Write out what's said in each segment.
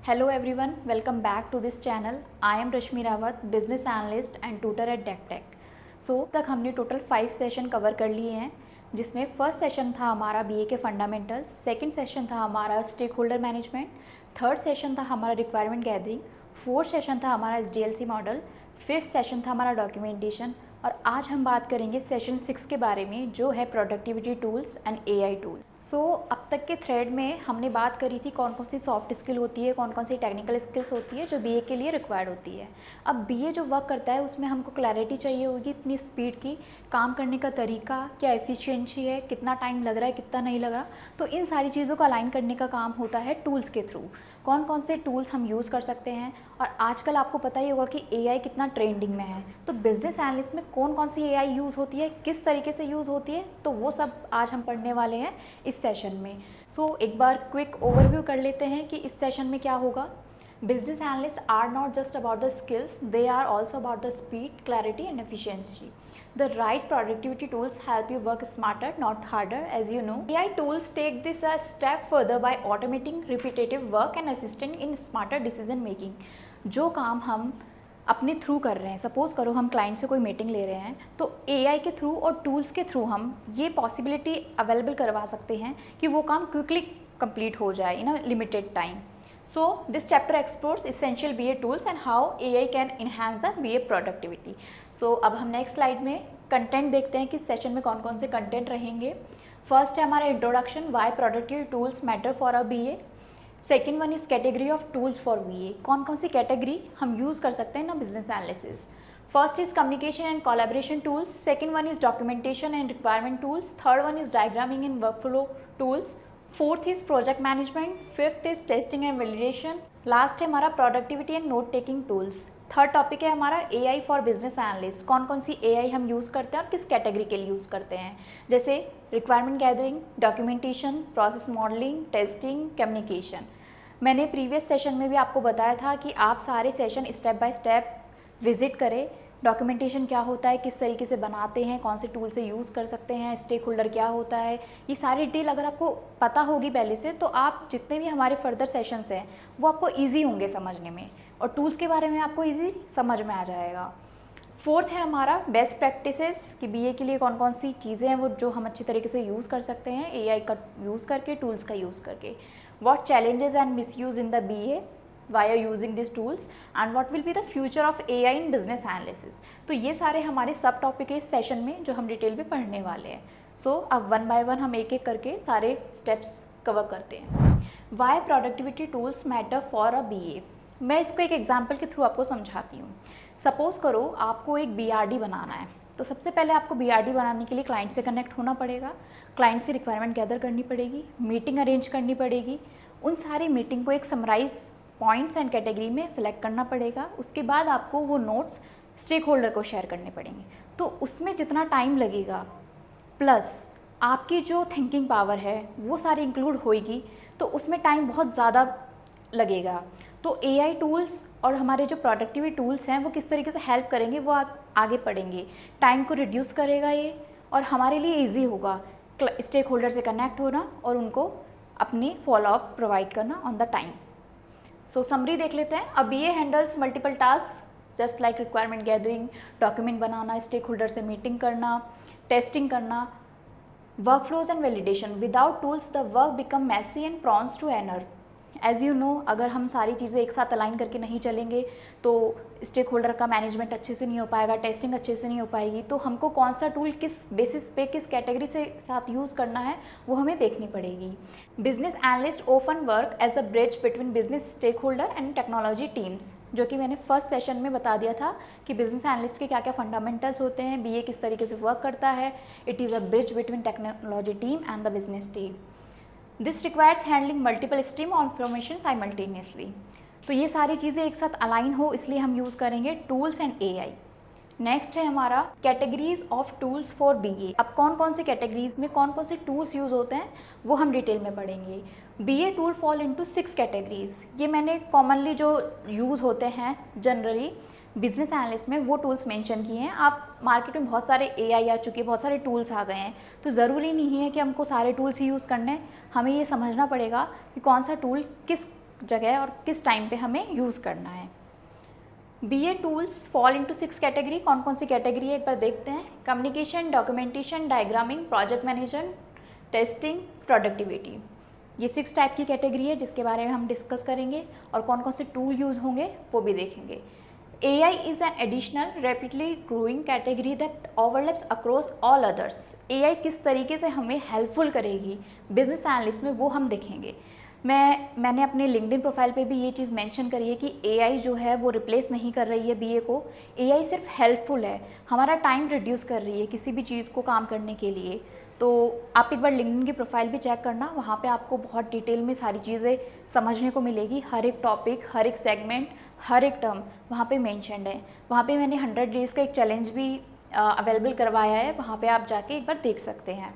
Hello everyone, welcome back to this channel. I am Rashmi Rawat, business analyst and tutor at DecTech. So तक हमने total 5 session cover कर लिए हैं, जिसमें first session था हमारा बीए के फंडामेंटल्स, सेकंड सेशन था हमारा stakeholder management, third session था हमारा रिक्वायरमेंट गैदरिंग, फोर्थ सेशन था हमारा SDLC मॉडल, फिफ्थ सेशन था हमारा डॉक्यूमेंटेशन और आज हम बात करेंगे सेशन 6 के बारे में जो है productivity tools and AI tool. So अब तक के थ्रेड में हमने बात करी थी कौन कौन सी सॉफ्ट स्किल होती है, कौन कौन सी टेक्निकल स्किल्स होती है जो बीए के लिए रिक्वायर्ड होती है। अब बीए जो वर्क करता है उसमें हमको क्लैरिटी चाहिए होगी, इतनी स्पीड की, काम करने का तरीका क्या, एफिशिएंसी है, कितना टाइम लग रहा है, कितना नहीं लग रहा। तो इन सारी चीज़ों को अलाइन करने का काम होता है टूल्स के थ्रू। कौन कौन से टूल्स हम यूज़ कर सकते हैं और आजकल आपको पता ही होगा कि AI कितना ट्रेंडिंग में है। तो बिजनेस एनालिस्ट में कौन कौन सी AI यूज़ होती है, किस तरीके से यूज़ होती है, तो वो सब आज हम पढ़ने वाले हैं इस सेशन में। सो एक बार क्विक ओवरव्यू कर लेते हैं कि इस सेशन में क्या होगा। Business analyst are not just about the skills, they are also about the speed, clarity and efficiency. The right productivity tools help you work smarter, not harder, as you know. AI tools take this a step further by automating repetitive work and assisting in smarter decision making. जो काम हम अपने through कर रहे हैं, suppose करो हम client से कोई मीटिंग ले रहे हैं, तो AI के थ्रू और टूल्स के थ्रू हम ये पॉसिबिलिटी अवेलेबल करवा सकते हैं कि वो काम क्विकली कंप्लीट हो जाए in a limited time. So this chapter explores essential BA tools and how AI can enhance the BA productivity. So अब हम नेक्स्ट स्लाइड में कंटेंट देखते हैं कि सेशन में कौन कौन से कंटेंट रहेंगे. फर्स्ट है हमारा introduction, why productivity tools matter for a BA. Second one is category of tools for BA. कौन कौन सी कैटेगरी हम यूज़ कर सकते हैं ना business analysis. First is communication and collaboration tools, second one is documentation and requirement tools, third one is diagramming in workflow tools, fourth is project management, fifth is testing and validation, last है हमारा productivity and note taking tools. Third topic है हमारा AI for business analyst. कौन कौन सी AI हम use करते हैं और किस कैटेगरी के लिए यूज़ करते हैं, जैसे requirement gathering, documentation, process modelling, testing, communication. मैंने प्रीवियस सेशन में भी आपको बताया था कि आप सारे session step by step visit करें. डॉक्यूमेंटेशन क्या होता है, किस तरीके से बनाते हैं, कौन से टूल से यूज़ कर सकते हैं, स्टेक होल्डर क्या होता है, ये सारी डिटेल अगर आपको पता होगी पहले से तो आप जितने भी हमारे फर्दर सेशंस हैं वो आपको इजी होंगे समझने में और टूल्स के बारे में आपको इजी समझ में आ जाएगा. फोर्थ है हमारा बेस्ट प्रैक्टिसेस कि BA के लिए कौन कौन सी चीज़ें हैं वो जो हम अच्छी तरीके से यूज़ कर सकते हैं AI का यूज़ करके, टूल्स का यूज़ करके. What challenges and misuse in the BA why are using this tools and what will be the future of AI in business analysis. तो ये सारे हमारे सब टॉपिक है इस सेशन में जो हम डिटेल में पढ़ने वाले हैं. सो अब वन बाय वन हम एक एक करके सारे स्टेप्स कवर करते हैं. Why productivity tools matter for a BA. मैं इसको एक एग्जाम्पल के थ्रू आपको समझाती हूँ. सपोज़ करो आपको एक BRD बनाना है, तो सबसे पहले आपको BRD बनाने के लिए क्लाइंट से कनेक्ट होना पड़ेगा, क्लाइंट से रिक्वायरमेंट गैदर करनी पड़ेगी, मीटिंग अरेंज करनी पड़ेगी, उन सारी मीटिंग को एक समराइज पॉइंट्स एंड कैटेगरी में सेलेक्ट करना पड़ेगा. उसके बाद आपको वो नोट्स स्टेक होल्डर को शेयर करने पड़ेंगे. तो उसमें जितना टाइम लगेगा प्लस आपकी जो थिंकिंग पावर है वो सारी इंक्लूड होएगी, तो उसमें टाइम बहुत ज़्यादा लगेगा. तो AI टूल्स और हमारे जो प्रोडक्टिविटी टूल्स हैं वो किस तरीके से हेल्प करेंगे वो आप आगे पढ़ेंगे. टाइम को रिड्यूस करेगा ये और हमारे लिए ईजी होगा स्टेक होल्डर से कनेक्ट होना और उनको अपनी फॉलोअप प्रोवाइड करना on the time. So summary देख लेते हैं. अब BA handles multiple task just like requirement gathering, document बनाना, स्टेक होल्डर से मीटिंग करना, टेस्टिंग करना, workflows and validation. Without tools the work become messy and prone to error. As you know, अगर हम सारी चीज़ें एक साथ अलाइन करके नहीं चलेंगे तो स्टेक होल्डर का मैनेजमेंट अच्छे से नहीं हो पाएगा, टेस्टिंग अच्छे से नहीं हो पाएगी. तो हमको कौन सा टूल किस बेसिस पे, किस कैटेगरी से साथ यूज़ करना है वो हमें देखनी पड़ेगी. Business analyst open work as a bridge between business stakeholder and technology teams, जो कि मैंने फर्स्ट सेशन में बता दिया था कि बिजनेस एनालिस्ट के क्या क्या फंडामेंटल्स होते हैं, BA किस तरीके से वर्क करता है. It is a bridge between technology team and the business team. This requires handling multiple stream of information simultaneously. तो ये सारी चीज़ें एक साथ अलाइन हो इसलिए हम यूज़ करेंगे टूल्स एंड AI. नेक्स्ट है हमारा categories of tools for BA. अब कौन कौन से कैटेगरीज में कौन कौन से टूल्स यूज़ होते हैं वो हम डिटेल में पढ़ेंगे. BA tool fall into 6 categories. ये मैंने कॉमनली जो यूज़ होते हैं जनरली बिजनेस एनालिस्ट में वो टूल्स मेंशन किए हैं. आप मार्केट में बहुत सारे AI आ चुके हैं, बहुत सारे टूल्स आ गए हैं, तो ज़रूरी नहीं है कि हमको सारे टूल्स ही यूज़ करने हैं. हमें ये समझना पड़ेगा कि कौन सा टूल किस जगह और किस टाइम पे हमें यूज़ करना है। BA tools fall into 6 category. कौन कौन सी कैटेगरी है एक बार देखते हैं। Communication, documentation, diagramming, project management, testing, productivity. ये 6 टाइप की कैटेगरी है जिसके बारे में हम डिस्कस करेंगे और कौन कौन से टूल यूज़ होंगे वो भी देखेंगे। AI is an additional rapidly growing category that overlaps across all others। AI किस तरीके से हमें हेल्पफुल करेगी बिजनेस एनालिस्ट में वो हम देखेंगे। मैंने अपने लिंक्डइन प्रोफाइल पे भी ये चीज़ मेंशन करी है कि AI जो है वो रिप्लेस नहीं कर रही है BA को। AI सिर्फ हेल्पफुल है, हमारा टाइम रिड्यूस कर रही है किसी भी चीज़ को काम करने के लिए। तो आप एक बार लिंक्डइन की प्रोफाइल भी चेक करना, वहाँ पे आपको बहुत डिटेल में सारी चीज़ें समझने को मिलेगी। हर एक टॉपिक, हर एक सेगमेंट, हर एक टर्म वहाँ पे मेंशन्ड है। वहाँ पे मैंने 100 डेज़ का एक चैलेंज भी अवेलेबल करवाया है, वहाँ पे आप जाके एक बार देख सकते हैं।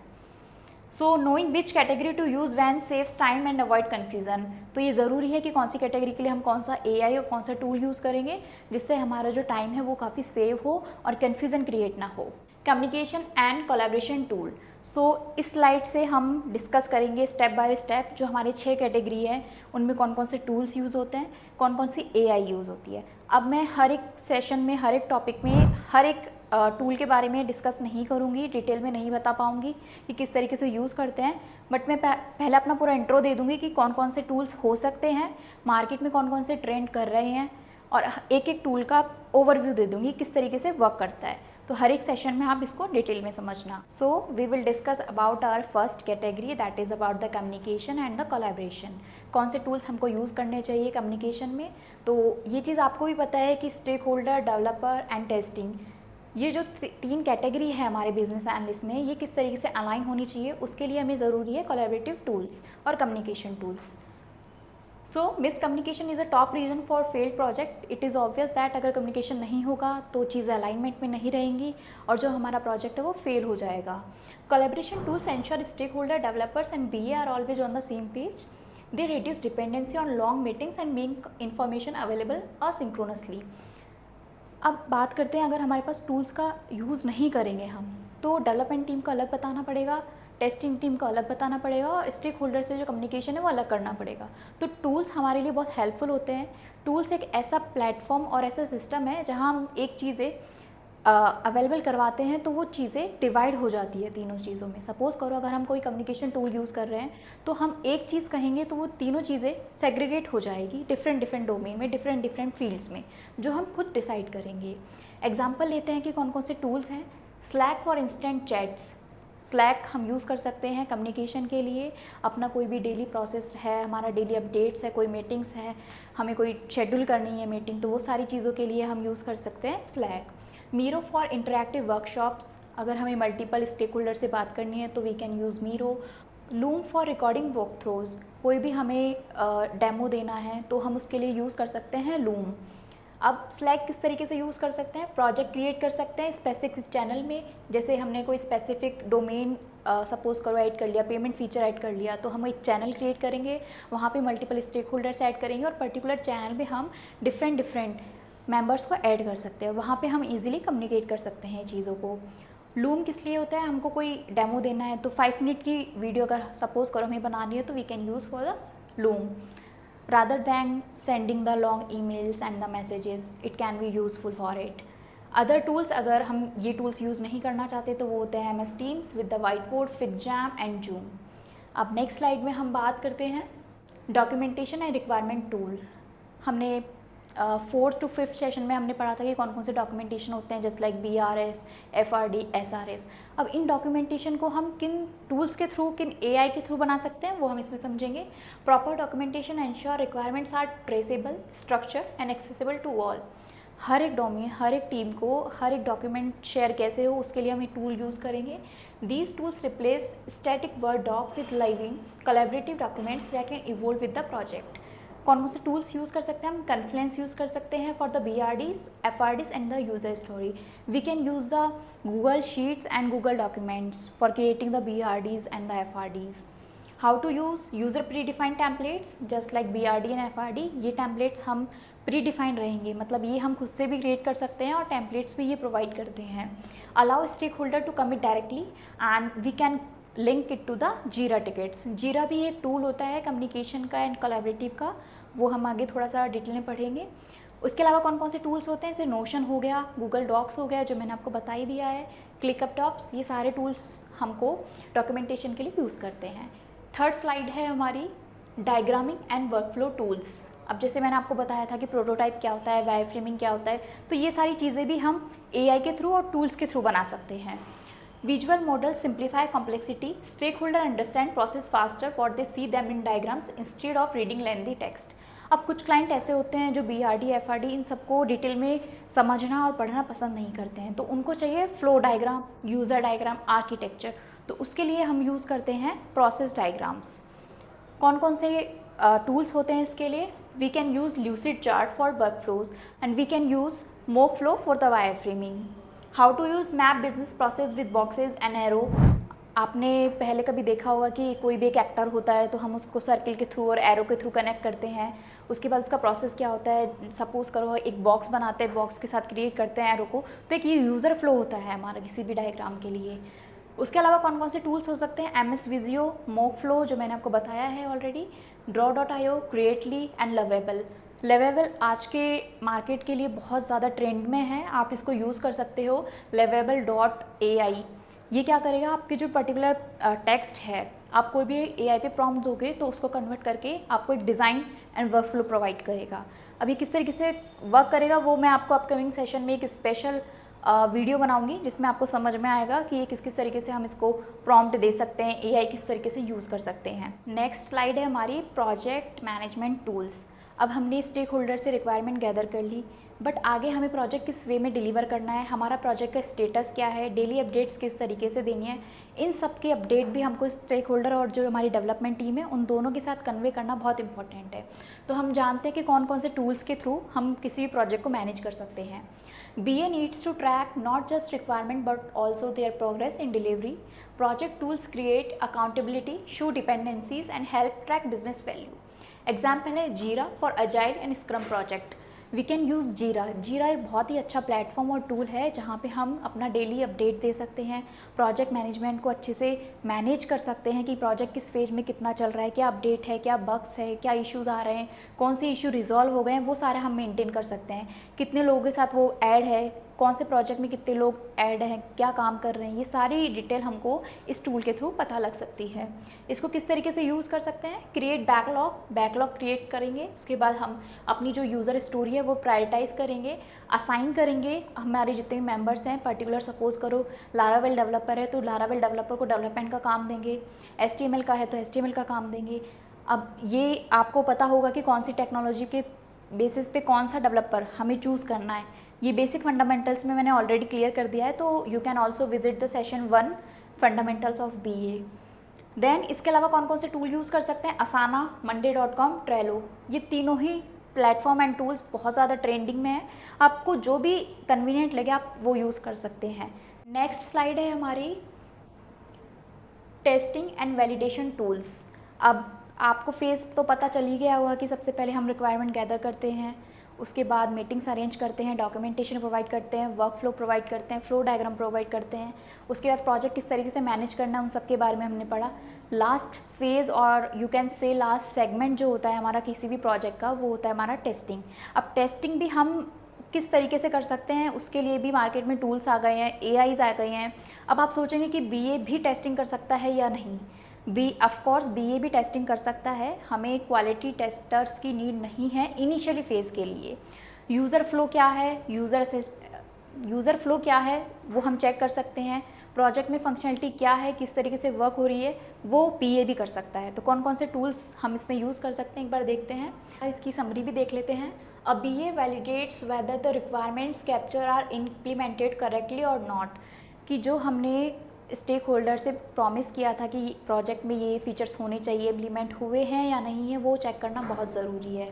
So knowing which category to use when saves time and avoid confusion. तो ये ज़रूरी है कि कौन सी कैटेगरी के लिए हम कौन सा AI और कौन सा टूल यूज़ करेंगे जिससे हमारा जो टाइम है वो काफ़ी सेव हो और कन्फ्यूज़न क्रिएट ना हो। Communication and collaboration tool. So इस स्लाइड से हम डिस्कस करेंगे स्टेप बाय स्टेप जो हमारे 6 कैटेगरी है उनमें कौन कौन से टूल्स यूज़ होते हैं, कौन कौन सी AI यूज़ होती है। अब मैं हर एक सेशन में, हर एक टॉपिक में, हर एक टूल के बारे में डिस्कस नहीं करूँगी, डिटेल में नहीं बता पाऊँगी कि किस तरीके से यूज़ करते हैं, बट मैं पहले अपना पूरा इंट्रो दे दूँगी कि कौन कौन से टूल्स हो सकते हैं, मार्केट में कौन कौन से ट्रेंड कर रहे हैं, और एक एक टूल का ओवरव्यू दे दूँगी किस तरीके से वर्क करता है। तो हर एक सेशन में आप इसको डिटेल में समझना। So we will discuss about our first category, that is about the communication and the collaboration. कौन से टूल्स हमको यूज़ करने चाहिए कम्युनिकेशन में। तो ये चीज़ आपको भी पता है कि stakeholder, developer and testing, ये जो 3 कैटेगरी है हमारे बिजनेस एनालिस्ट में, ये किस तरीके से अलाइन होनी चाहिए, उसके लिए हमें ज़रूरी है कोलैबोरेटिव टूल्स और communication tools. So miscommunication is a top reason for failed project. It is obvious that अगर कम्युनिकेशन नहीं होगा तो चीज़ें अलाइनमेंट में नहीं रहेंगी और जो हमारा प्रोजेक्ट है वो फेल हो जाएगा। Collaboration tools ensure stakeholder, developers and BA are always on the same page. They reduce dependency on long meetings and make information available asynchronously. अब बात करते हैं, अगर हमारे पास टूल्स का यूज़ नहीं करेंगे हम तो डेवलपमेंट टीम को अलग बताना पड़ेगा, टेस्टिंग टीम को अलग बताना पड़ेगा और स्टेक होल्डर से जो कम्युनिकेशन है वो अलग करना पड़ेगा। तो टूल्स हमारे लिए बहुत हेल्पफुल होते हैं। टूल्स एक ऐसा प्लेटफॉर्म और ऐसा सिस्टम है जहां हम एक चीज़ें अवेलेबल करवाते हैं तो वो चीज़ें डिवाइड हो जाती है तीनों चीज़ों में। सपोज़ करो अगर हम कोई कम्युनिकेशन टूल यूज़ कर रहे हैं तो हम एक चीज़ कहेंगे तो वो तीनों चीज़ें सेग्रीगेट हो जाएगी डिफरेंट डोमेन में, डिफरेंट फील्ड्स में, जो हम खुद डिसाइड करेंगे। एग्जाम्पल लेते हैं कि कौन कौन से टूल्स हैं। Slack for instant chats. Slack हम यूज़ कर सकते हैं कम्युनिकेशन के लिए। अपना कोई भी डेली प्रोसेस है, हमारा डेली अपडेट्स है, कोई मीटिंग्स है, हमें कोई शेड्यूल करनी है मीटिंग, तो वो सारी चीज़ों के लिए हम यूज़ कर सकते हैं slack. Miro for interactive workshops. अगर हमें मल्टीपल स्टेक होल्डर से बात करनी है तो we can use Miro. Loom for recording walkthroughs. कोई भी हमें डेमो देना है तो हम उसके लिए यूज़ कर सकते हैं लूम। अब स्लैक किस तरीके से यूज़ कर सकते हैं, प्रोजेक्ट क्रिएट कर सकते हैं स्पेसिफिक चैनल में। जैसे हमने कोई स्पेसिफिक डोमेन सपोज़ करो ऐड कर लिया, पेमेंट फीचर ऐड कर लिया, तो हम एक चैनल क्रिएट करेंगे, वहाँ पे मल्टीपल स्टेक होल्डर्स ऐड करेंगे और पर्टिकुलर चैनल में हम डिफरेंट मेंबर्स को ऐड कर सकते हैं। वहाँ पे हम इजीली कम्युनिकेट कर सकते हैं चीज़ों को। लूम किस लिए होता है, हमको कोई डेमो देना है तो 5 मिनट की वीडियो अगर सपोज़ करो हमें बनानी है तो we can use for the Loom. Rather than sending the long emails and the messages, it can be useful for it. Other tools, अगर हम ये tools यूज़ नहीं करना चाहते तो वो होते हैं MS Teams with the whiteboard, FigJam and Zoom। अब नेक्स्ट स्लाइड में हम बात करते हैं डॉक्यूमेंटेशन एंड रिक्वायरमेंट टूल। हमने 4th to 5th सेशन में हमने पढ़ा था कि कौन कौन से डॉक्यूमेंटेशन होते हैं, just like BRS, FRD, SRS। अब इन डॉक्यूमेंटेशन को हम किन टूल्स के थ्रू, किन AI के थ्रू बना सकते हैं वो हम इसमें समझेंगे। Proper documentation ensure requirements are traceable, structure and accessible to all. हर एक डोमेन, हर एक टीम को हर एक डॉक्यूमेंट शेयर कैसे हो उसके लिए हम एक टूल यूज़ करेंगे। These tools replace static Word doc with living collaborative documents that can evolve with the project. कौन कौन से टूल्स यूज़ कर सकते हैं हम, कन्फ्लुएंस यूज़ कर सकते हैं for the BRDs, FRDs and the user story. We can use the Google Sheets and Google documents for creating the BRDs and the FRDs। How to use user predefined templates just like BRD and FRD। ये templates हम predefined रहेंगे, मतलब ये हम खुद से भी create कर सकते हैं और टैम्पलेट्स भी ये प्रोवाइड करते हैं। Allow stakeholder to commit directly and we can link it to the Jira tickets. Jira भी एक टूल होता है कम्युनिकेशन का एंड कोलैबोरेटिव का, वो हम आगे थोड़ा सा डिटेल में पढ़ेंगे। उसके अलावा कौन कौन से टूल्स होते हैं, जैसे नोशन हो गया, गूगल डॉक्स हो गया जो मैंने आपको बता ही दिया है, क्लिकअपटॉप्स, ये सारे टूल्स हमको डॉक्यूमेंटेशन के लिए यूज़ करते हैं। थर्ड स्लाइड है हमारी डायग्रामिंग एंड वर्कफ्लो टूल्स। अब जैसे मैंने आपको बताया था कि प्रोटोटाइप क्या होता है, वायरफ्रेमिंग क्या होता है, तो ये सारी चीज़ें भी हम AI के थ्रू और टूल्स के थ्रू बना सकते हैं। Visual model simplify complexity, stakeholder understand process faster for they see them in diagrams instead of reading lengthy text. अब कुछ क्लाइंट ऐसे होते हैं जो BRD FRD इन सबको डिटेल में समझना और पढ़ना पसंद नहीं करते हैं, तो उनको चाहिए flow diagram, user diagram, architecture, तो उसके लिए हम यूज़ करते हैं प्रोसेस डायग्राम्स। कौन कौन से टूल्स होते हैं इसके लिए, we can use Lucidchart for workflows and we can use MockFlow for the wireframing. How to use map business process with boxes and arrow. आपने पहले कभी देखा होगा कि कोई भी एक एक्टर होता है तो हम उसको सर्किल के थ्रू और एरो के थ्रू कनेक्ट करते हैं। उसके बाद उसका प्रोसेस क्या होता है, सपोज़ करो एक बॉक्स बनाते हैं, बॉक्स के साथ क्रिएट करते हैं एरो को, तो एक ये यूज़र फ्लो होता है हमारा किसी भी डायग्राम के लिए। उसके अलावा कौन कौन से टूल्स हो सकते हैं, MS विजियो, मोक फ्लो जो मैंने आपको बताया है already, draw.io, Creately and Lovable. Lovable आज के मार्केट के लिए बहुत ज़्यादा ट्रेंड में है, आप इसको यूज़ कर सकते हो। lovable.ai ये क्या करेगा, आपके जो पर्टिकुलर टेक्स्ट है, आप कोई भी AI पे प्रॉम्प्ट दोगे तो उसको कन्वर्ट करके आपको एक design and work flow provide करेगा। अभी किस तरीके से वर्क करेगा वो मैं आपको अपकमिंग सेशन में एक स्पेशल वीडियो बनाऊंगी जिसमें आपको समझ में आएगा कि ये किस किस तरीके से हम इसको प्रॉम्प्ट दे सकते हैं, AI किस तरीके से यूज़ कर सकते हैं। नेक्स्ट स्लाइड है हमारी प्रोजेक्ट मैनेजमेंट टूल्स। अब हमने स्टेक होल्डर से रिक्वायरमेंट गैदर कर ली, बट आगे हमें प्रोजेक्ट किस वे में डिलीवर करना है, हमारा प्रोजेक्ट का स्टेटस क्या है, डेली अपडेट्स किस तरीके से देनी है, इन सब के अपडेट भी हमको स्टेक होल्डर और जो हमारी डेवलपमेंट टीम है उन दोनों के साथ कन्वे करना बहुत इंपॉर्टेंट है। तो हम जानते हैं कि कौन कौन से टूल्स के थ्रू हम किसी भी प्रोजेक्ट को मैनेज कर सकते हैं। BA needs to track not just requirement but also their progress in delivery. Project tools create accountability, show dependencies and help track business value. Example है Jira for agile and scrum project. We can use Jira. Jira एक बहुत ही अच्छा platform और tool है जहाँ पे हम अपना डेली अपडेट दे सकते हैं, प्रोजेक्ट मैनेजमेंट को अच्छे से मैनेज कर सकते हैं कि प्रोजेक्ट किस फेज में कितना चल रहा है, क्या अपडेट है, क्या बग्स है, क्या इश्यूज़ आ रहे हैं, कौन से इशू रिजॉल्व हो गए हैं, वो सारा हम मेंटेन कर सकते हैं। कितने लोगों के साथ वो ऐड है, कौन से प्रोजेक्ट में कितने लोग ऐड हैं, क्या काम कर रहे हैं, ये सारी डिटेल हमको इस टूल के थ्रू पता लग सकती है। इसको किस तरीके से यूज़ कर सकते हैं, क्रिएट बैकलॉग क्रिएट करेंगे, उसके बाद हम अपनी जो यूज़र स्टोरी है वो प्रायोरिटाइज़ करेंगे, असाइन करेंगे हमारे जितने भी मेंबर्स हैं। पर्टिकुलर सपोज़ करो लारावेल डेवलपर है तो लारावेल डेवलपर को डेवलपमेंट का काम देंगे, HTML का है तो HTML का काम देंगे। अब ये आपको पता होगा कि कौन सी टेक्नोलॉजी के बेसिस पे कौन सा डेवलपर हमें चूज़ करना है, ये बेसिक फंडामेंटल्स में मैंने ऑलरेडी क्लियर कर दिया है, तो you can also visit the session 1 fundamentals of BA। Then इसके अलावा कौन कौन से टूल यूज़ कर सकते हैं, असाना, monday.com, ट्रेलो, ये तीनों ही प्लेटफॉर्म एंड टूल्स बहुत ज़्यादा ट्रेंडिंग में है। आपको जो भी कन्वीनियंट लगे आप वो यूज़ कर सकते हैं। नेक्स्ट स्लाइड है हमारी टेस्टिंग एंड वैलिडेशन टूल्स। अब आपको फेज़ तो पता चल ही गया होगा कि सबसे पहले हम रिक्वायरमेंट गैदर करते हैं, उसके बाद मीटिंग्स अरेंज करते हैं, डॉक्यूमेंटेशन प्रोवाइड करते हैं, वर्क फ्लो प्रोवाइड करते हैं, फ्लो डायग्राम प्रोवाइड करते हैं, उसके बाद प्रोजेक्ट किस तरीके से मैनेज करना है उन सब के बारे में हमने पढ़ा। लास्ट फेज़ और you can say last segment जो होता है हमारा किसी भी प्रोजेक्ट का, वो होता है हमारा टेस्टिंग। अब टेस्टिंग भी हम किस तरीके से कर सकते हैं, उसके लिए भी मार्केट में टूल्स आ गए हैं, AIs आ गए हैं। अब आप सोचेंगे कि BA भी टेस्टिंग कर सकता है या नहीं। ऑफकोर्स BA भी टेस्टिंग कर सकता है, हमें क्वालिटी टेस्टर्स की नीड नहीं है इनिशियली फ़ेज़ के लिए। यूज़र फ्लो क्या है, यूज़र फ्लो क्या है वो हम चेक कर सकते हैं। प्रोजेक्ट में फंक्शनलिटी क्या है, किस तरीके से वर्क हो रही है, वो BA भी कर सकता है। तो कौन कौन से टूल्स हम इसमें यूज़ कर सकते हैं एक बार देखते हैं, इसकी समरी भी देख लेते हैं। अब BA validates whether the requirements capture are implemented correctly और नॉट, कि जो हमने स्टेक होल्डर से प्रॉमिस किया था कि प्रोजेक्ट में ये फीचर्स होने चाहिए, इम्प्लीमेंट हुए हैं या नहीं है, वो चेक करना बहुत ज़रूरी है।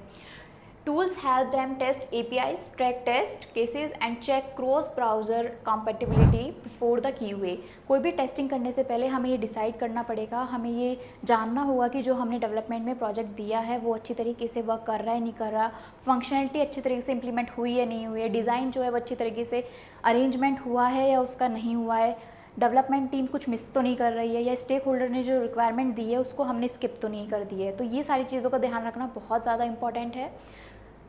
Tools help them test APIs, track test cases and check cross browser compatibility before the QA। कोई भी टेस्टिंग करने से पहले हमें ये डिसाइड करना पड़ेगा, हमें ये जानना होगा कि जो हमने डेवलपमेंट में प्रोजेक्ट दिया है वो अच्छी तरीके से वर्क कर रहा है नहीं कर रहा, फंक्शनलिटी अच्छी तरीके से इम्प्लीमेंट हुई है नहीं हुई है, डिज़ाइन जो है वो अच्छी तरीके से अरेंजमेंट हुआ है या उसका नहीं हुआ है, डेवलपमेंट टीम कुछ मिस तो नहीं कर रही है, या स्टेक होल्डर ने जो रिक्वायरमेंट दी है उसको हमने स्किप तो नहीं कर दी है। तो ये सारी चीज़ों का ध्यान रखना बहुत ज़्यादा इंपॉर्टेंट है।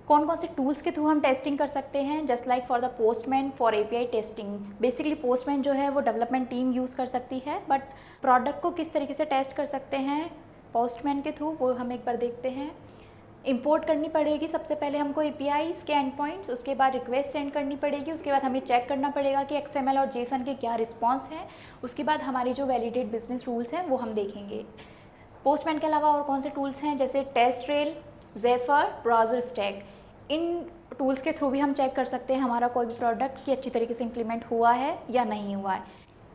कौन कौन से टूल्स के थ्रू हम टेस्टिंग कर सकते हैं, just like for the postman for API testing. Basically postman जो है वो डेवलपमेंट टीम यूज़ कर सकती है, बट प्रोडक्ट को किस तरीके से टेस्ट कर सकते हैं पोस्टमैन के थ्रू, वो हम एक बार देखते हैं। इंपोर्ट करनी पड़ेगी सबसे पहले हमको APIs के एंड पॉइंट्स, उसके बाद रिक्वेस्ट सेंड करनी पड़ेगी, उसके बाद हमें चेक करना पड़ेगा कि XML और JSON के क्या रिस्पॉन्स है, उसके बाद हमारी जो वैलिडेट बिजनेस रूल्स हैं वो हम देखेंगे। पोस्टमैन के अलावा और कौन से टूल्स हैं, जैसे टेस्टरेल, ज़ेफर, ब्राउज़र स्टैक। इन टूल्स के थ्रू भी हम चेक कर सकते हैं हमारा कोई भी प्रोडक्ट की अच्छी तरीके से इम्प्लीमेंट हुआ है या नहीं हुआ है।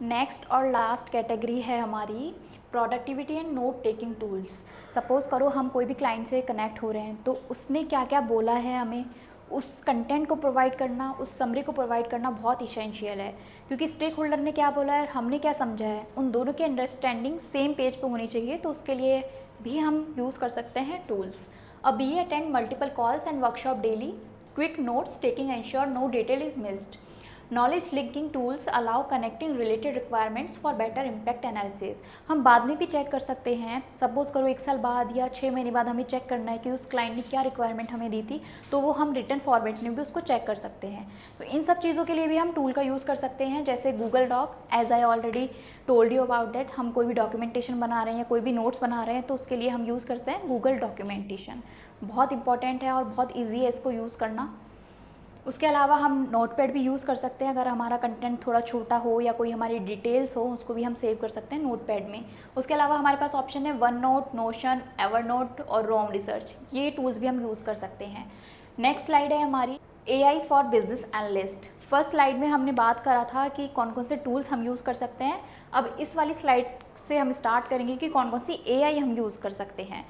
नेक्स्ट और लास्ट कैटेगरी है हमारी productivity and note taking tools. Suppose करो हम कोई भी क्लाइंट से कनेक्ट हो रहे हैं, तो उसने क्या क्या बोला है, हमें उस कंटेंट को प्रोवाइड करना, उस समरी को प्रोवाइड करना बहुत इसेंशियल है, क्योंकि स्टेक होल्डर ने क्या बोला है, हमने क्या समझा है, उन दोनों की अंडरस्टैंडिंग सेम पेज पे होनी चाहिए। तो उसके लिए भी हम यूज़ कर सकते हैं tools. BA attend multiple calls and workshop daily. Quick notes taking ensure no detail is missed. Knowledge linking tools allow connecting related requirements for better impact analysis. हम बाद में भी चेक कर सकते हैं, सपोज़ करो 1 साल बाद या 6 महीने बाद हमें चेक करना है कि उस क्लाइंट ने क्या रिक्वायरमेंट हमें दी थी, तो वो हम रिटर्न फॉर्मेट में भी उसको चेक कर सकते हैं। तो इन सब चीज़ों के लिए भी हम टूल का यूज़ कर सकते हैं, जैसे Google doc, as I already told you about that. हम कोई भी डॉक्यूमेंटेशन बना रहे हैं या कोई भी नोट्स बना रहे हैं, तो उसके लिए हम यूज़ करते हैं गूगल डॉक्यूमेंटेशन। बहुत इंपॉर्टेंट है और बहुत ईजी है इसको यूज़ करना। उसके अलावा हम नोटपैड भी यूज़ कर सकते हैं, अगर हमारा कंटेंट थोड़ा छोटा हो या कोई हमारी डिटेल्स हो, उसको भी हम सेव कर सकते हैं नोटपैड में। उसके अलावा हमारे पास ऑप्शन है वन नोट, नोशन, एवरनोट और रोम रिसर्च। ये टूल्स भी हम यूज़ कर सकते हैं। नेक्स्ट स्लाइड है हमारी AI for business analyst. First slide में हमने बात करा था कि कौन कौन से टूल्स हम यूज़ कर सकते हैं। अब इस वाली स्लाइड से हम स्टार्ट करेंगे कि कौन कौन सी AI हम यूज़ कर सकते हैं।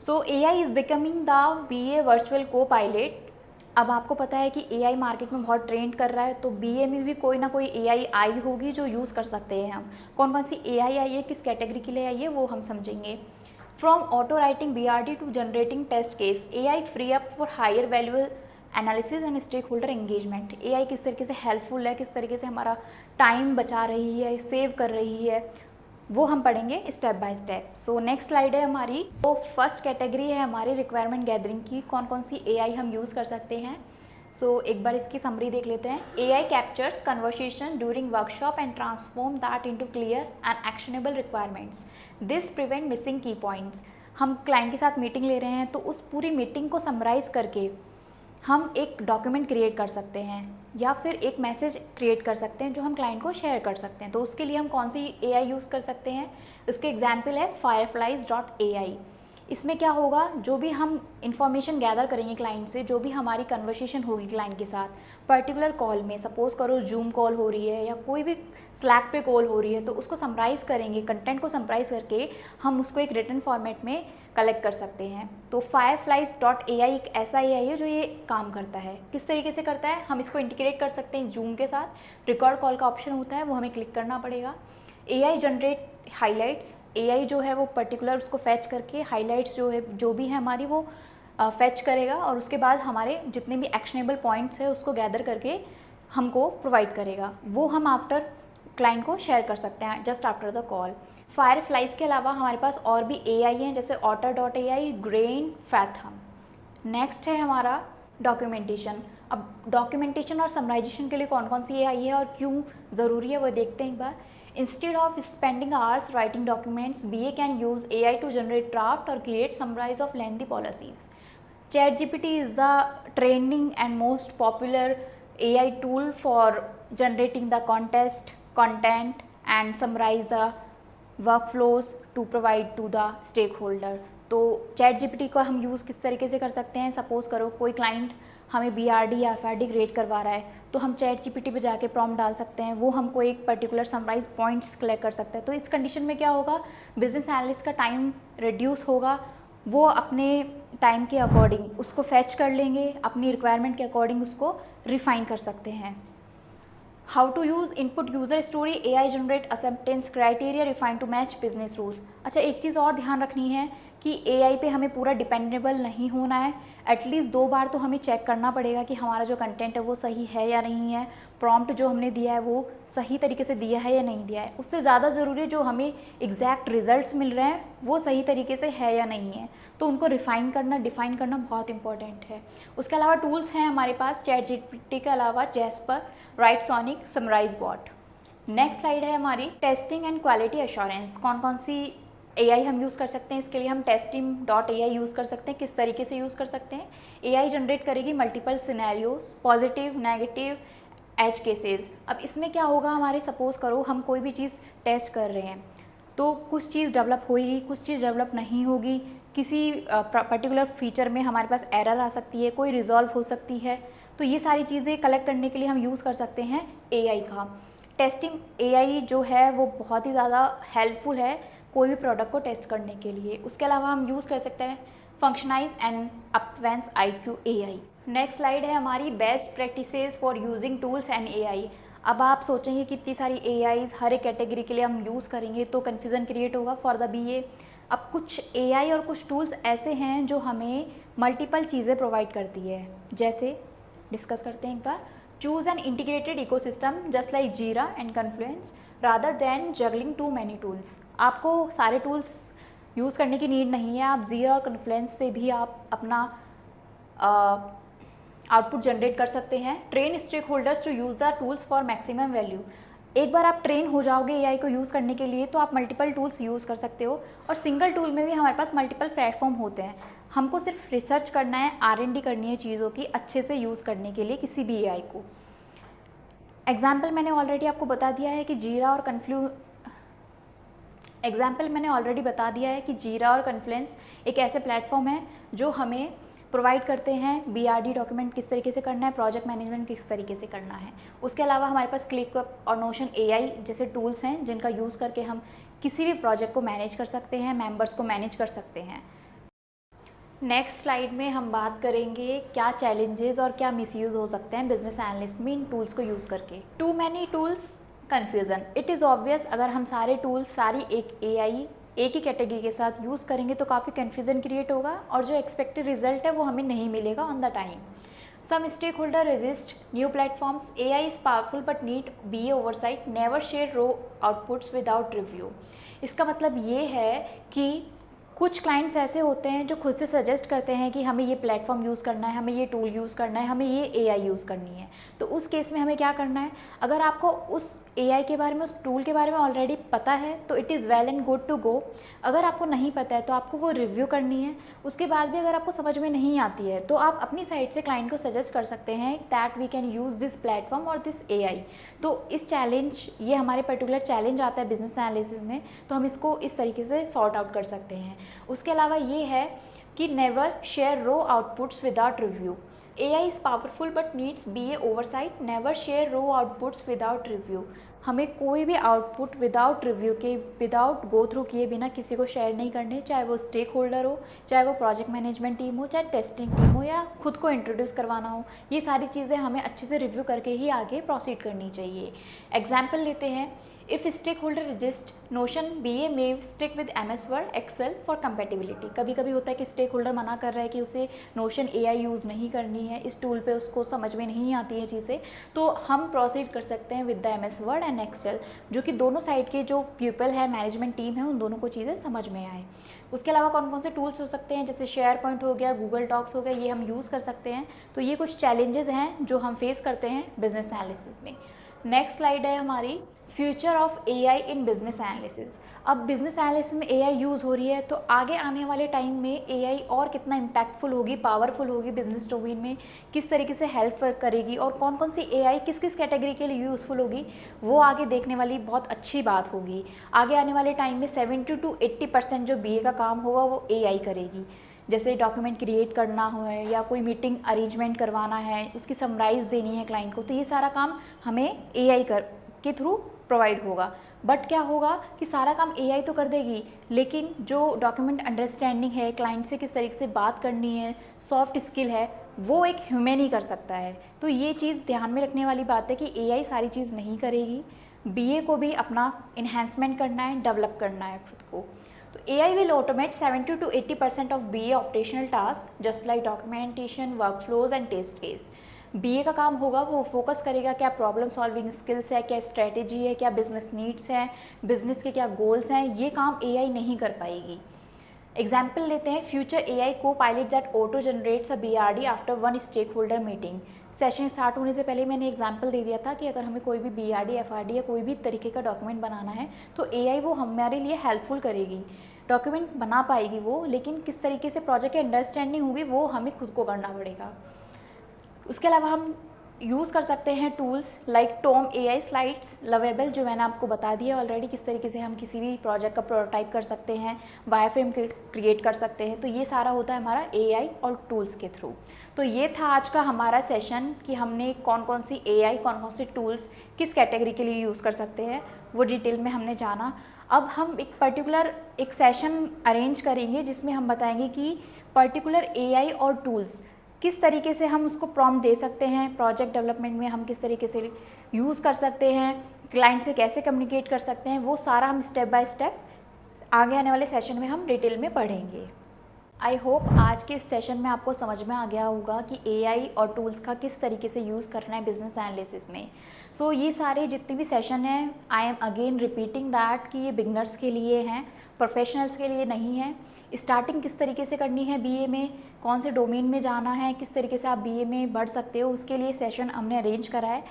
सो AI is becoming the BA virtual को पायलट। अब आपको पता है कि AI मार्केट में बहुत ट्रेंड कर रहा है, तो BA में भी कोई ना कोई AI आई होगी जो यूज़ कर सकते हैं हम। कौन कौन सी AI आई है, किस कैटेगरी के लिए आई है, वो हम समझेंगे। From auto writing BRD to generating test case, AI free up for higher value analysis and stakeholder engagement. AI किस तरीके से हेल्पफुल है, किस तरीके से हमारा टाइम बचा रही है, सेव कर रही है, वो हम पढ़ेंगे step by step. So next slide है हमारी। तो फर्स्ट कैटेगरी है हमारी रिक्वायरमेंट गैदरिंग की, कौन कौन सी AI हम यूज़ कर सकते हैं। सो एक बार इसकी समरी देख लेते हैं। AI captures conversation during workshop and transform that into clear and actionable requirements. This prevent missing की पॉइंट्स। हम क्लाइंट के साथ मीटिंग ले रहे हैं, तो उस पूरी मीटिंग को समराइज़ करके हम एक डॉक्यूमेंट क्रिएट कर सकते हैं या फिर एक मैसेज क्रिएट कर सकते हैं जो हम क्लाइंट को शेयर कर सकते हैं। तो उसके लिए हम कौन सी AI यूज़ कर सकते हैं, इसके एग्जाम्पल है fireflies.ai। इसमें क्या होगा, जो भी हम इंफॉर्मेशन गैदर करेंगे क्लाइंट से, जो भी हमारी कन्वर्सेशन होगी क्लाइंट के साथ पर्टिकुलर कॉल में, सपोज़ करो जूम कॉल हो रही है या कोई भी स्लैक पे कॉल हो रही है, तो उसको समराइज़ करेंगे, कंटेंट को समराइज़ करके हम उसको एक रिटन फॉर्मेट में कलेक्ट कर सकते हैं। तो fireflies.ai एक ऐसा AI है जो ये काम करता है। किस तरीके से करता है, हम इसको इंटीग्रेट कर सकते हैं जूम के साथ। रिकॉर्ड कॉल का ऑप्शन होता है, वो हमें क्लिक करना पड़ेगा। AI generate highlights. AI जो है वो पर्टिकुलर उसको फैच करके हाईलाइट्स जो भी है हमारी, वो फैच करेगा और उसके बाद हमारे जितने भी एक्शनेबल पॉइंट्स है उसको गैदर करके हमको प्रोवाइड करेगा। वो हम आफ्टर क्लाइंट को शेयर कर सकते हैं just after the call. Fireflies के अलावा हमारे पास और भी AI हैं, जैसे otter.ai, ग्रेन, फैथम। नेक्स्ट है हमारा डॉक्यूमेंटेशन। अब डॉक्यूमेंटेशन और समराइजेशन के लिए कौन कौन सी AI है और क्यों ज़रूरी है वो देखते हैं एक बार। Instead of spending hours writing documents, BA can use AI to generate draft or create summarize of lengthy policies. ChatGPT is the trending and most popular AI tool for generating the content and summarize the workflows to provide to the stakeholder. तो ChatGPT को हम use किस तरीके से कर सकते हैं, suppose करो कोई क्लाइंट हमें BRD या FRD क्रिएट करवा रहा है, तो हम ChatGPT पे जाके प्रॉम्प्ट डाल सकते हैं, वो हमको एक पर्टिकुलर समराइज पॉइंट्स कलेक्ट कर सकता है। तो इस कंडीशन में क्या होगा, बिजनेस एनालिस्ट का टाइम रिड्यूस होगा, वो अपने टाइम के अकॉर्डिंग उसको फैच कर लेंगे, अपनी रिक्वायरमेंट के अकॉर्डिंग उसको रिफाइन कर सकते हैं। How to use input user story, AI generate acceptance criteria refine to match business rules. अच्छा, एक चीज़ और ध्यान रखनी है कि एआई पे हमें पूरा डिपेंडेबल नहीं होना है। एटलीस्ट 2 बार तो हमें चेक करना पड़ेगा कि हमारा जो कंटेंट है वो सही है या नहीं है, प्रॉम्प्ट जो हमने दिया है वो सही तरीके से दिया है या नहीं दिया है। उससे ज़्यादा ज़रूरी जो हमें एग्जैक्ट रिजल्ट्स मिल रहे हैं वो सही तरीके से है या नहीं है, तो उनको डिफ़ाइन करना बहुत इंपॉर्टेंट है। उसके अलावा टूल्स हैं हमारे पास चैट जीपीटी के अलावा Jasper, Writesonic, SummarizeBot. Next slide है हमारी टेस्टिंग एंड क्वालिटी एश्योरेंस। कौन कौन सी एआई हम यूज़ कर सकते हैं, इसके लिए हम टेस्टिंग.ai यूज़ कर सकते हैं। किस तरीके से यूज़ कर सकते हैं, एआई जनरेट करेगी multiple scenarios, positive, negative, edge cases. अब इसमें क्या होगा, हमारे सपोज़ करो हम कोई भी चीज़ टेस्ट कर रहे हैं तो कुछ चीज़ डेवलप होगी, कुछ चीज़ डेवलप नहीं होगी, किसी पर्टिकुलर फीचर में हमारे पास एरर आ सकती है, कोई रिजॉल्व हो सकती है। तो ये सारी चीज़ें कलेक्ट करने के लिए हम यूज़ कर सकते हैं एआई का। टेस्टिंग एआई जो है वो बहुत ही ज़्यादा हेल्पफुल है कोई भी प्रोडक्ट को टेस्ट करने के लिए। उसके अलावा हम यूज़ कर सकते हैं Functionize and upvance IQ AI. Next slide है हमारी best practices for using tools and AI. अब आप सोचेंगे कि इतनी सारी एआईज हर एक कैटेगरी के लिए हम यूज़ करेंगे तो कन्फ्यूज़न क्रिएट होगा फॉर द बीए। अब कुछ एआई और कुछ टूल्स ऐसे हैं जो हमें मल्टीपल चीज़ें प्रोवाइड करती है। जैसे डिस्कस करते हैं एक बार। Choose an integrated ecosystem just like Jira and Confluence rather than juggling too many tools. आपको सारे टूल्स यूज़ करने की नीड नहीं है, आप जीरा और कन्फ्लुएंस से भी आप अपना आउटपुट जनरेट कर सकते हैं। Train stakeholders to use the tools for maximum value. एक बार आप ट्रेन हो जाओगे एआई को यूज़ करने के लिए तो आप मल्टीपल टूल्स यूज़ कर सकते हो, और सिंगल टूल में भी हमारे पास मल्टीपल प्लेटफॉर्म होते हैं। हमको सिर्फ रिसर्च करना है, R&D करनी है चीज़ों की अच्छे से यूज़ करने के लिए किसी भी एआई को। एग्जाम्पल मैंने ऑलरेडी आपको बता दिया है कि जीरा और कन्फ्लुएंस एक ऐसे प्लेटफॉर्म है जो हमें प्रोवाइड करते हैं BRD डॉक्यूमेंट किस तरीके से करना है, प्रोजेक्ट मैनेजमेंट किस तरीके से करना है। उसके अलावा हमारे पास क्लिकअप और नोशन एआई जैसे टूल्स हैं जिनका यूज़ करके हम किसी भी प्रोजेक्ट को मैनेज कर सकते हैं, मेंबर्स को मैनेज कर सकते हैं। नेक्स्ट स्लाइड में हम बात करेंगे क्या चैलेंजेस और क्या मिसयूज़ हो सकते हैं बिजनेस एनालिस्ट में इन टूल्स को यूज़ करके। Too many tools, confusion. It is obvious अगर हम सारे टूल्स सारी एक एआई एक ही कैटेगरी के साथ यूज़ करेंगे तो काफ़ी कन्फ्यूज़न क्रिएट होगा और जो एक्सपेक्टेड रिजल्ट है वो हमें नहीं मिलेगा on the time. Some stakeholder resist new platforms. AI is powerful but need BA oversight. Never share raw outputs without review. इसका मतलब ये है कि कुछ क्लाइंट्स ऐसे होते हैं जो खुद से सजेस्ट करते हैं कि हमें ये प्लेटफॉर्म यूज़ करना है, हमें ये टूल यूज़ करना है, हमें ये एआई यूज़ करनी है। तो उस केस में हमें क्या करना है, अगर आपको उस एआई के बारे में, उस टूल के बारे में ऑलरेडी पता है तो it is well and good to go. अगर आपको नहीं पता है तो आपको वो रिव्यू करनी है। उसके बाद भी अगर आपको समझ में नहीं आती है तो आप अपनी साइड से क्लाइंट को सजेस्ट कर सकते हैं that we can use this platform और दिस एआई। तो इस चैलेंज, ये हमारे पर्टिकुलर चैलेंज आता है बिजनेस एनालिसिस में, तो हम इसको इस तरीके से सॉर्ट आउट कर सकते हैं। उसके अलावा ये है कि never share raw outputs without review. AI is powerful but needs BA oversight. Never share raw outputs without review. हमें कोई भी आउटपुट विदाउट रिव्यू के, विदाउट गो थ्रू किए बिना किसी को शेयर नहीं करने, चाहे वो स्टेक होल्डर हो, चाहे वो प्रोजेक्ट मैनेजमेंट टीम हो, चाहे टेस्टिंग टीम हो, या खुद को इंट्रोड्यूस करवाना हो। ये सारी चीज़ें हमें अच्छे से रिव्यू करके ही आगे प्रोसीड करनी चाहिए। एग्जाम्पल लेते हैं, if stakeholder resist Notion BA में stick with MS Word Excel for compatibility. कभी कभी होता है कि स्टेक होल्डर मना कर रहा है कि उसे नोशन AI यूज़ नहीं करनी है, इस टूल पे उसको समझ में नहीं आती है चीज़ें, तो हम प्रोसीड कर सकते हैं with the MS Word and Excel, जो कि दोनों साइड के जो पीपल है, मैनेजमेंट टीम है, उन दोनों को चीज़ें समझ में आए। उसके अलावा कौन कौन से टूल्स हो सकते हैं, जैसे शेयर पॉइंट हो गया, गूगल डॉक्स हो गया, ये हम यूज़ कर सकते हैं। तो ये कुछ चैलेंजेस हैं जो हम फेस करते हैं बिजनेस एनालिसिस में। नेक्स्ट स्लाइड है हमारी future of AI in business analysis. अब बिजनेस एनालिसिस में AI यूज़ हो रही है तो आगे आने वाले टाइम में AI और कितना इम्पैक्टफुल होगी, पावरफुल होगी बिजनेस डोमेन में, किस तरीके से हेल्प करेगी और कौन कौन सी AI किस किस कैटेगरी के लिए यूज़फुल होगी, वो आगे देखने वाली बहुत अच्छी बात होगी। आगे आने वाले टाइम में 70 to 80% जो BA का काम होगा वो AI करेगी। जैसे डॉक्यूमेंट क्रिएट करना हो है या कोई मीटिंग अरेंजमेंट करवाना है, उसकी समराइज़ देनी है क्लाइंट को, तो ये सारा काम हमें AI के थ्रू प्रोवाइड होगा। बट क्या होगा कि सारा काम AI तो कर देगी, लेकिन जो डॉक्यूमेंट अंडरस्टैंडिंग है, क्लाइंट से किस तरीके से बात करनी है, सॉफ्ट स्किल है, वो एक ह्यूमन ही कर सकता है। तो ये चीज़ ध्यान में रखने वाली बात है कि AI सारी चीज़ नहीं करेगी, BA को भी अपना इन्हेंसमेंट करना है, डेवलप करना है खुद को। तो AI will automate 70 to 80% of BA operational tasks just like documentation, workflows and test case। BA का काम होगा वो फोकस करेगा क्या प्रॉब्लम सॉल्विंग स्किल्स है, क्या स्ट्रेटेजी है, क्या बिजनेस नीड्स हैं, बिजनेस के क्या गोल्स हैं, ये काम AI नहीं कर पाएगी। एग्जाम्पल लेते हैं, फ्यूचर AI को pilot that auto generates a BRD after one stakeholder meeting. Session start होने से पहले मैंने एग्जाम्पल दे दिया था कि अगर हमें कोई भी BRD, FRD या कोई भी तरीके का डॉक्यूमेंट बनाना है तो AI वो हमारे लिए हेल्पफुल करेगी, डॉक्यूमेंट बना पाएगी वो, लेकिन किस तरीके से प्रोजेक्ट की अंडरस्टैंडिंग होगी वो हमें खुद को करना पड़ेगा। उसके अलावा हम यूज़ कर सकते हैं tools like Tom AI slides, lovable जो मैंने आपको बता दिया ऑलरेडी किस तरीके से हम किसी भी प्रोजेक्ट का प्रोटोटाइप कर सकते हैं, वायरफ्रेम क्रिएट कर सकते हैं। तो ये सारा होता है हमारा AI और टूल्स के थ्रू। तो ये था आज का हमारा सेशन कि हमने कौन कौन सी AI, कौन कौन सी टूल्स किस कैटेगरी के लिए यूज़ कर सकते हैं वो डिटेल में हमने जाना। अब हम एक पर्टिकुलर एक सेशन अरेंज करेंगे जिसमें हम बताएंगे कि पर्टिकुलर AI और टूल्स किस तरीके से हम उसको प्रॉम्प्ट दे सकते हैं, प्रोजेक्ट डेवलपमेंट में हम किस तरीके से यूज़ कर सकते हैं, क्लाइंट से कैसे कम्युनिकेट कर सकते हैं, वो सारा हम स्टेप बाय स्टेप आगे आने वाले सेशन में हम डिटेल में पढ़ेंगे। आई होप आज के इस सेशन में आपको समझ में आ गया होगा कि AI और टूल्स का किस तरीके से यूज़ करना है बिजनेस एनालिसिस में। सो ये सारे जितने भी सेशन हैं, I am again repeating that कि ये बिगनर्स के लिए हैं, प्रोफेशनल्स के लिए नहीं है। स्टार्टिंग किस तरीके से करनी है BA में, कौन से डोमेन में जाना है, किस तरीके से आप BA में बढ़ सकते हो, उसके लिए सेशन हमने अरेंज करा है।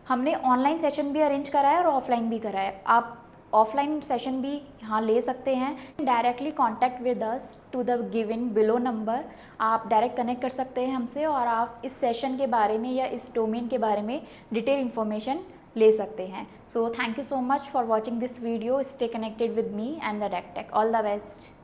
हमने ऑनलाइन सेशन भी अरेंज करा है और ऑफलाइन भी करा है। आप ऑफलाइन सेशन भी यहाँ ले सकते हैं। Directly contact with us to the given below number, आप डायरेक्ट कनेक्ट कर सकते हैं हमसे और आप इस सेशन के बारे में या इस डोमेन के बारे में डिटेल इन्फॉर्मेशन ले सकते हैं। So thank you so much for watching this video. Stay connected with me and the Dectech. All the best.